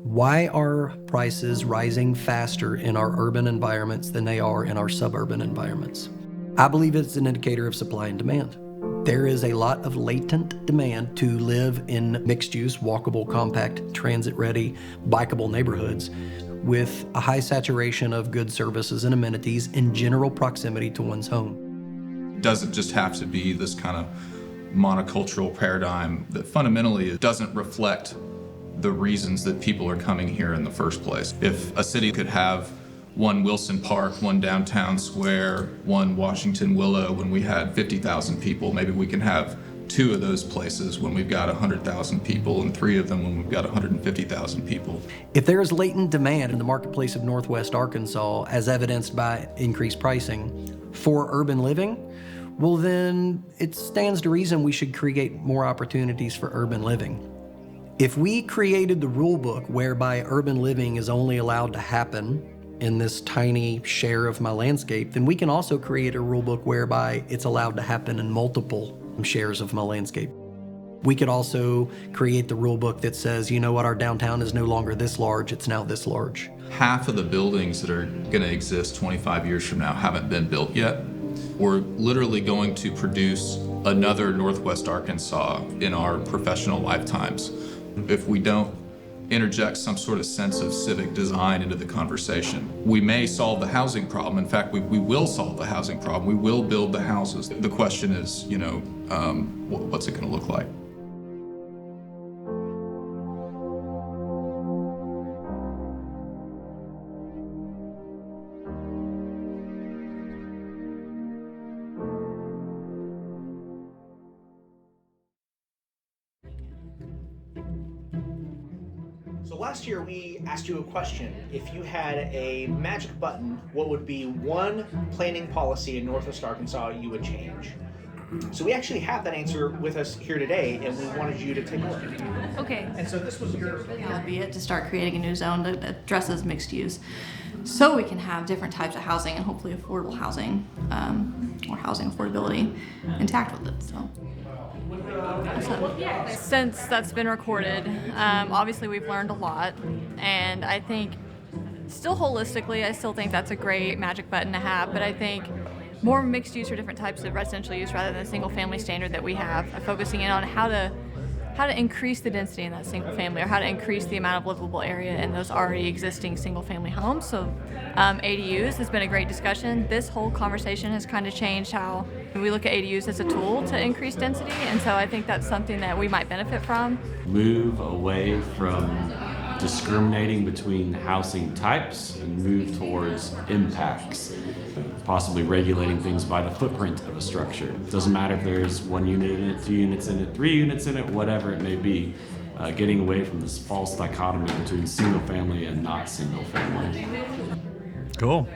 Why are prices rising faster in our urban environments than they are in our suburban environments? I believe it's an indicator of supply and demand. There is a lot of latent demand to live in mixed-use, walkable, compact, transit-ready, bikeable neighborhoods with a high saturation of goods, services, and amenities in general proximity to one's home. It doesn't just have to be this kind of monocultural paradigm that fundamentally doesn't reflect the reasons that people are coming here in the first place. If a city could have one Wilson Park, one downtown square, one Washington Willow when we had 50,000 people, maybe we can have 2 of those places when we've got 100,000 people and 3 of them when we've got 150,000 people. If there is latent demand in the marketplace of Northwest Arkansas, as evidenced by increased pricing for urban living, well then it stands to reason we should create more opportunities for urban living. If we created the rule book whereby urban living is only allowed to happen in this tiny share of my landscape, then we can also create a rule book whereby it's allowed to happen in multiple shares of my landscape. We could also create the rule book that says, you know what, our downtown is no longer this large, it's now this large. Half of the buildings that are going to exist 25 years from now haven't been built yet. We're literally going to produce another Northwest Arkansas in our professional lifetimes if we don't interject some sort of sense of civic design into the conversation. We may solve the housing problem. In fact, we will solve the housing problem. We will build the houses. The question is, what's it going to look like? So last year we asked you a question. If you had a magic button, what would be one planning policy in Northwest Arkansas you would change? So we actually have that answer with us here today, and we wanted you to take a look. Okay. And so this was your... That would be it, to start creating a new zone that addresses mixed use. So we can have different types of housing and hopefully affordable housing, or housing affordability intact with it, so. Since that's been recorded, obviously we've learned a lot, and I think still holistically, I still think that's a great magic button to have, but I think more mixed use or different types of residential use rather than the single family standard that we have, focusing in on how to increase the density in that single family, or how to increase the amount of livable area in those already existing single family homes. So ADUs has been a great discussion. This whole conversation has kind of changed how we look at ADUs as a tool to increase density, and so I think that's something that we might benefit from. Move away from discriminating between housing types and move towards impacts, possibly regulating things by the footprint of a structure. It doesn't matter if there's 1 unit in it, 2 units in it, 3 units in it, whatever it may be, getting away from this false dichotomy between single family and not single family. Cool.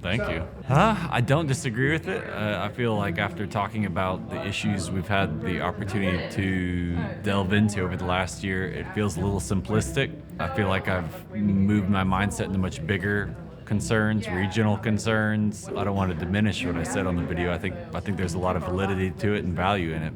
Thank you. I don't disagree with it. I feel like after talking about the issues we've had the opportunity to delve into over the last year, it feels a little simplistic. I feel like I've moved my mindset into much bigger concerns, regional concerns. I don't want to diminish what I said on the video. I think there's a lot of validity to it and value in it.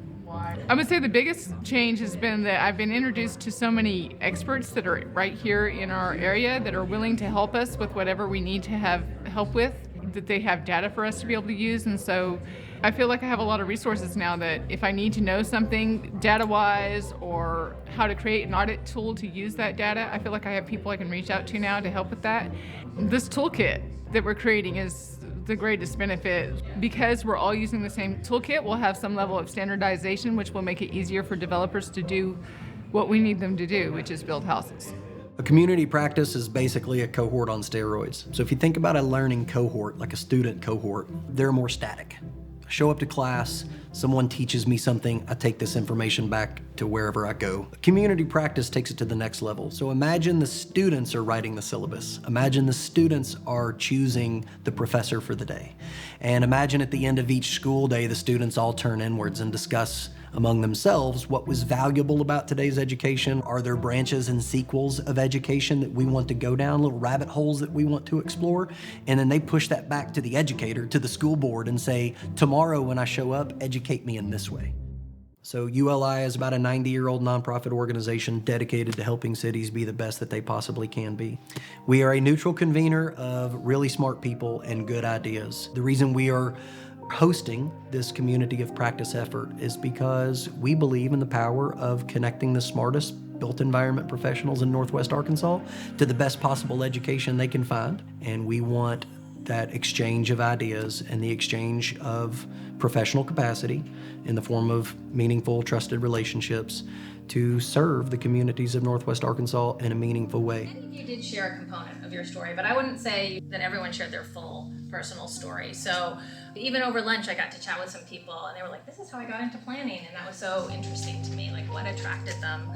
I would say the biggest change has been that I've been introduced to so many experts that are right here in our area that are willing to help us with whatever we need to have help with, that they have data for us to be able to use. And so I feel like I have a lot of resources now that if I need to know something data-wise or how to create an audit tool to use that data, I feel like I have people I can reach out to now to help with that. This toolkit that we're creating is the greatest benefit. Because we're all using the same toolkit, we'll have some level of standardization, which will make it easier for developers to do what we need them to do, which is build houses. A community practice is basically a cohort on steroids. So if you think about a learning cohort, like a student cohort, they're more static. I show up to class, someone teaches me something, I take this information back to wherever I go. Community practice takes it to the next level. So imagine the students are writing the syllabus. Imagine the students are choosing the professor for the day. And imagine at the end of each school day, the students all turn inwards and discuss among themselves what was valuable about today's education. Are there branches and sequels of education that we want to go down, little rabbit holes that we want to explore? And then they push that back to the educator, to the school board, and say, tomorrow when I show up, educate me in this way. So ULI is about a 90-year-old nonprofit organization dedicated to helping cities be the best that they possibly can be. We are a neutral convener of really smart people and good ideas. The reason we are hosting this community of practice effort is because we believe in the power of connecting the smartest built environment professionals in Northwest Arkansas to the best possible education they can find. And we want that exchange of ideas and the exchange of professional capacity in the form of meaningful, trusted relationships to serve the communities of Northwest Arkansas in a meaningful way. Many of you did share a component of your story, but I wouldn't say that everyone shared their full personal story. So even over lunch, I got to chat with some people and they were like, this is how I got into planning. And that was so interesting to me, like what attracted them.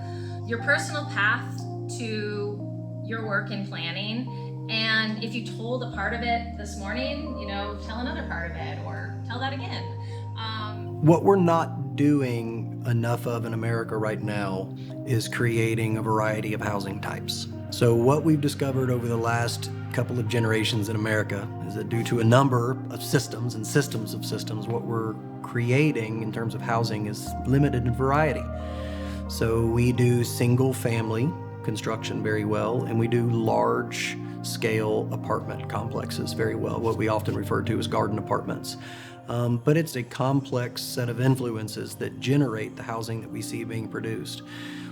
Your personal path to your work in planning, and if you told a part of it this morning, tell another part of it or tell that again. What we're not doing enough of in America right now is creating a variety of housing types. So what we've discovered over the last couple of generations in America is that due to a number of systems and systems of systems, what we're creating in terms of housing is limited in variety. So we do single family construction very well, and we do large scale apartment complexes very well, what we often refer to as garden apartments. But it's a complex set of influences that generate the housing that we see being produced.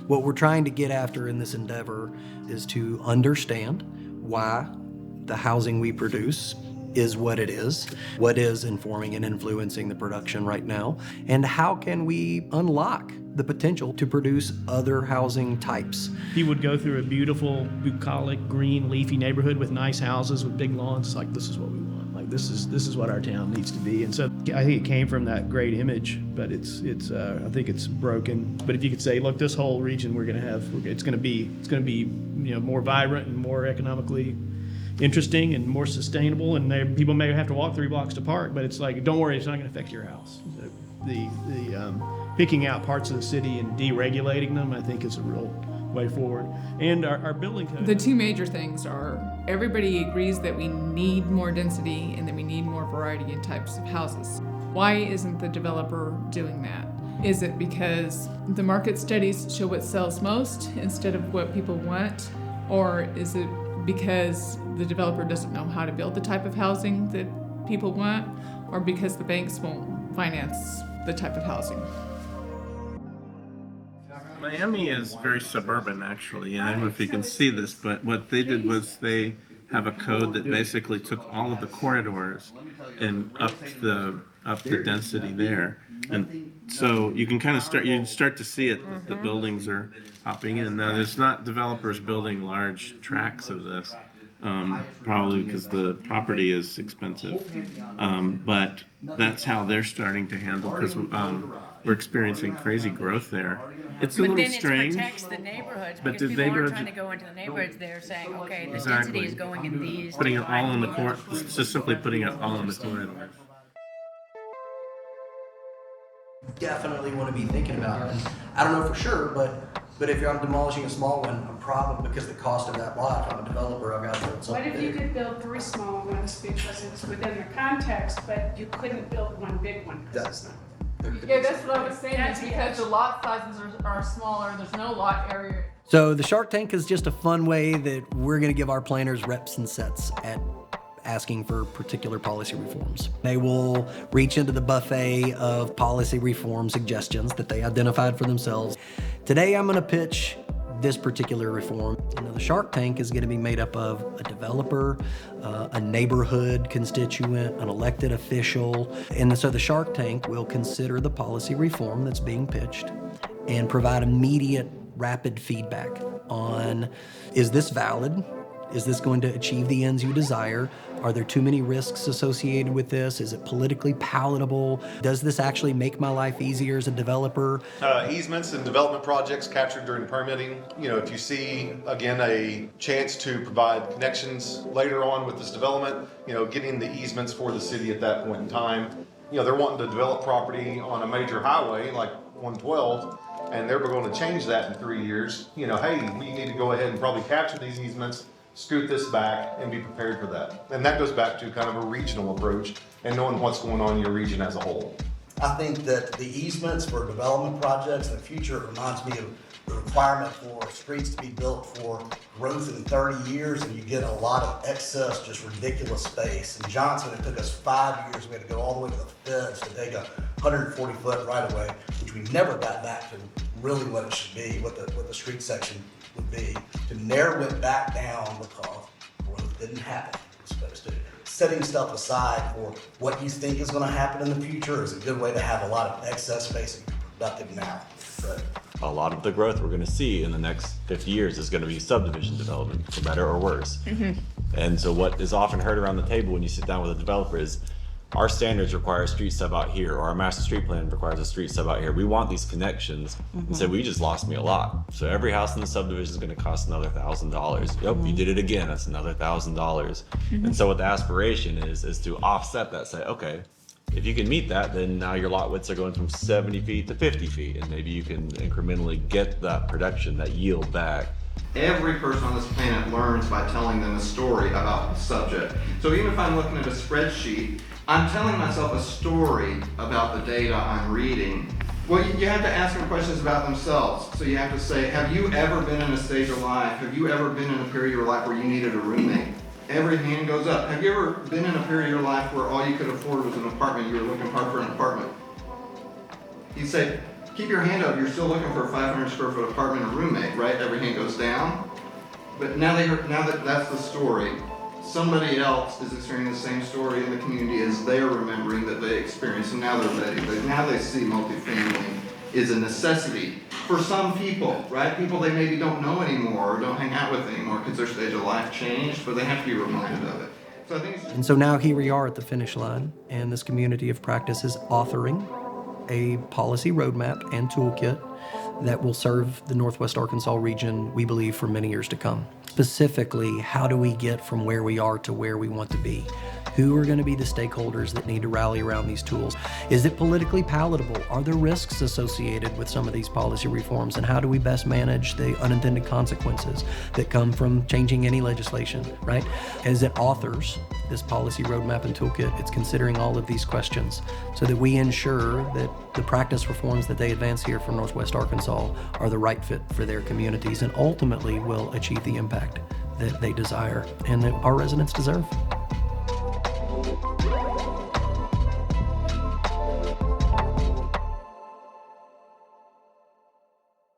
What we're trying to get after in this endeavor is to understand why the housing we produce is what it is, what is informing and influencing the production right now, and how can we unlock the potential to produce other housing types. He would go through a beautiful, bucolic, green, leafy neighborhood with nice houses with big lawns. It's like, this is what we want. Like, this is what our town needs to be. And so I think it came from that great image, but it's I think it's broken. But if you could say, look, this whole region it's going to be more vibrant and more economically interesting and more sustainable, and people may have to walk 3 blocks to park, but it's like, don't worry, it's not going to affect your house. The picking out parts of the city and deregulating them, I think, is a real way forward. And our building code. The two major things are everybody agrees that we need more density and that we need more variety in types of houses. Why isn't the developer doing that? Is it because the market studies show what sells most instead of what people want? Or is it because the developer doesn't know how to build the type of housing that people want? Or because the banks won't finance the type of housing? Miami is very suburban, actually, and I don't know if you can see this, but what they did was they have a code that basically took all of the corridors and upped the density there, and so you can kind of start to see it. The buildings are hopping in. Now, there's not developers building large tracts of this, probably because the property is expensive, but that's how they're starting to handle, because we're experiencing crazy growth there. It's a little strange. But then it protects the neighborhoods, but because the people aren't neighborhoods trying to go into the neighborhoods. They're saying, okay, the Exactly. density is going in these. Putting it all in the corridor, just simply putting it all in the corridor. Definitely want to be thinking about it. I don't know for sure, but if I'm demolishing a small one, I'm probably, because the cost of that lot, if I'm a developer, I've got to build What something if you big. could build 3 small ones because it's within the context, but you couldn't build 1 big one? That's not. Yeah, that's what I was saying, That's is because the lot sizes are smaller, there's no lot area. So the Shark Tank is just a fun way that we're going to give our planners reps and sets at asking for particular policy reforms. They will reach into the buffet of policy reform suggestions that they identified for themselves. Today I'm going to pitch this particular reform. The Shark Tank is going to be made up of a developer, a neighborhood constituent, an elected official. And so the Shark Tank will consider the policy reform that's being pitched and provide immediate, rapid feedback on, is this valid? Is this going to achieve the ends you desire? Are there too many risks associated with this? Is it politically palatable? Does this actually make my life easier as a developer? Easements and development projects captured during permitting. If you see, again, a chance to provide connections later on with this development, getting the easements for the city at that point in time. They're wanting to develop property on a major highway like 112, and they're going to change that in 3 years. Hey, we need to go ahead and probably capture these easements, scoot this back, and be prepared for that. And that goes back to kind of a regional approach and knowing what's going on in your region as a whole. I think that the easements for development projects in the future reminds me of the requirement for streets to be built for growth in 30 years, and you get a lot of excess, just ridiculous space. In Johnson, it took us 5 years. We had to go all the way to the feds to take a 140-foot right-of-way, which we never got back to really what it should be, what the street section would be, to narrow it back down because growth didn't happen. It was supposed to. Setting stuff aside for what you think is going to happen in the future is a good way to have a lot of excess space and be productive now. But a lot of the growth we're going to see in the next 50 years is going to be subdivision development, for better or worse. And so what is often heard around the table when you sit down with a developer is, our standards require a street stub out here, or our master street plan requires a street stub out here. We want these connections. And so we just lost me a lot. So every house in the subdivision is going to cost another $1,000. Yep, you did it again. That's another $1,000. And so what the aspiration is to offset that. Say, okay, if you can meet that, then now your lot widths are going from 70 feet to 50 feet, and maybe you can incrementally get that production, that yield back. Every person on this planet learns by telling them a story about the subject. So even if I'm looking at a spreadsheet, I'm telling myself a story about the data I'm reading. Well, you have to ask them questions about themselves. So you have to say, have you ever been in a stage of life? Have you ever been in a period of your life where you needed a roommate? Every hand goes up. Have you ever been in a period of your life where all you could afford was an apartment? You were looking hard for an apartment. You say, keep your hand up. You're still looking for a 500 square foot apartment and roommate, right? Every hand goes down. But now that that's the story, somebody else is experiencing the same story in the community as they're remembering that they experienced, and now they're ready. But now they see multifamily is a necessity for some people, right? People they maybe don't know anymore or don't hang out with anymore because their stage of life changed, but they have to be reminded of it. So I think And so now here we are at the finish line, and this community of practice is authoring a policy roadmap and toolkit that will serve the Northwest Arkansas region, we believe, for many years to come. Specifically, how do we get from where we are to where we want to be? Who are going to be the stakeholders that need to rally around these tools? Is it politically palatable? Are there risks associated with some of these policy reforms? And how do we best manage the unintended consequences that come from changing any legislation, right? As it authors this policy roadmap and toolkit, it's considering all of these questions so that we ensure that the practice reforms that they advance here for Northwest Arkansas are the right fit for their communities and ultimately will achieve the impact that they desire and that our residents deserve.